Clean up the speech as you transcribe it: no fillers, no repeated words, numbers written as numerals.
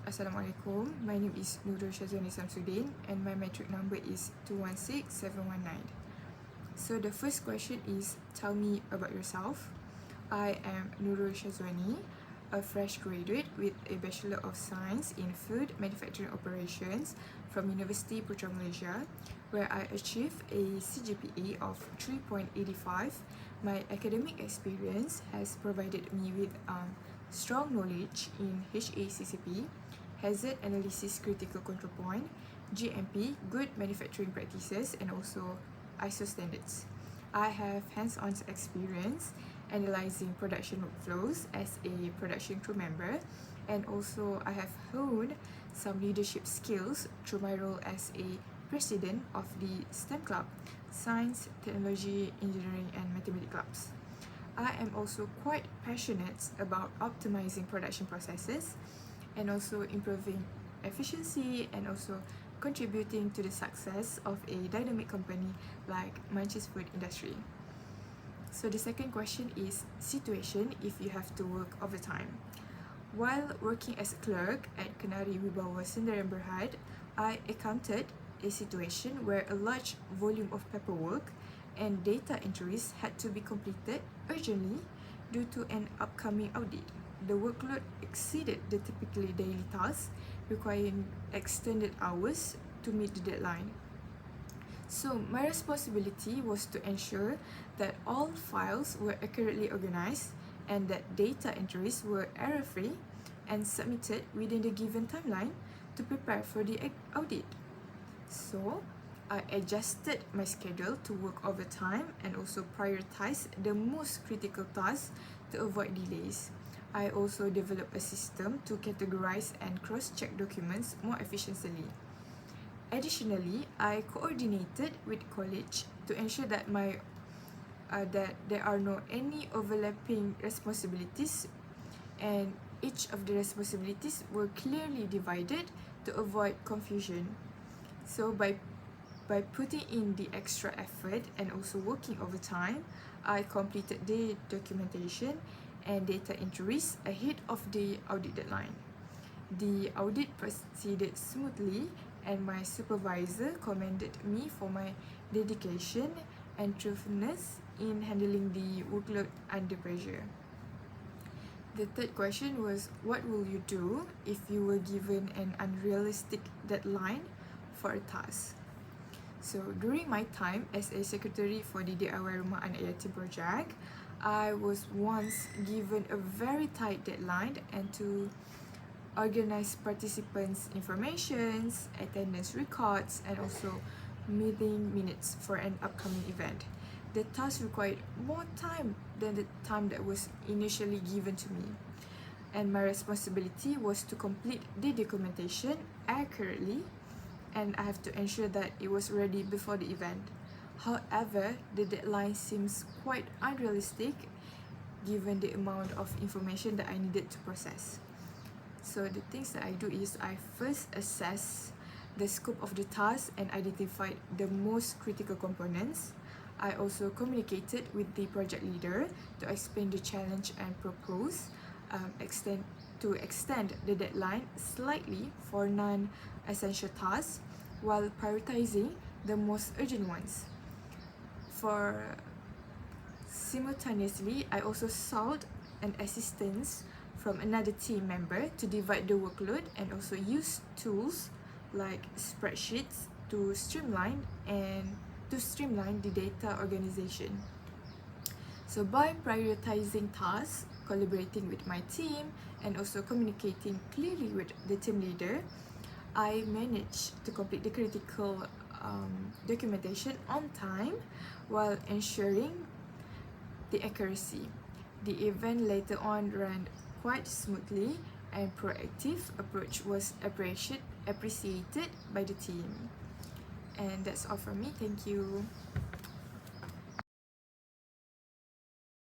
Assalamualaikum, my name is Nurul Shazwani Samsudin and my metric number is 216719. So the first question is, tell me about yourself. I am Nurul Shazwani, a fresh graduate with a Bachelor of Science in Food Manufacturing Operations from University Putra Malaysia, where I achieved a CGPA of 3.85. My academic experience has provided me with strong knowledge in HACCP, Hazard Analysis Critical Control Point, GMP, Good Manufacturing Practices, and also ISO standards. I have hands-on experience analyzing production workflows as a production crew member, and also I have honed some leadership skills through my role as a president of the STEM club, Science, Technology, Engineering and Mathematics clubs. I am also quite passionate about optimizing production processes and also improving efficiency and also contributing to the success of a dynamic company like Munchies Food Industry. So the second question is situation if you have to work overtime. While working as a clerk at Kenari Wibawa Sdn Bhd, I encountered a situation where a large volume of paperwork and data entries had to be completed urgently due to an upcoming audit. The workload exceeded the typically daily tasks, requiring extended hours to meet the deadline. So my responsibility was to ensure that all files were accurately organized and that data entries were error-free and submitted within the given timeline to prepare for the audit. So I adjusted my schedule to work overtime and also prioritize the most critical tasks to avoid delays. I also developed a system to categorize and cross-check documents more efficiently. Additionally, I coordinated with college to ensure that that there are no any overlapping responsibilities, and each of the responsibilities were clearly divided to avoid confusion. So by putting in the extra effort and also working overtime, I completed the documentation and data entries ahead of the audit deadline. The audit proceeded smoothly and my supervisor commended me for my dedication and truthfulness in handling the workload under pressure. The third question was, what will you do if you were given an unrealistic deadline for a task? So during my time as a secretary for the DIY Rumah Anak Yatim project, I was once given a very tight deadline and to organize participants' informations, attendance records, and also meeting minutes for an upcoming event. The task required more time than the time that was initially given to me, and my responsibility was to complete the documentation accurately, and I have to ensure that it was ready before the event. However, the deadline seems quite unrealistic given the amount of information that I needed to process. So the things that I do is I first assess the scope of the task and identified the most critical components. I also communicated with the project leader to explain the challenge and propose to extend the deadline slightly for non-essential tasks while prioritizing the most urgent ones. Simultaneously, I also sought an assistance from another team member to divide the workload and also use tools like spreadsheets to streamline the data organization. So by prioritizing tasks, collaborating with my team, and also communicating clearly with the team leader, I managed to complete the critical documentation on time while ensuring the accuracy. The event later on ran quite smoothly and proactive approach was appreciated by the team. And that's all from me. Thank you.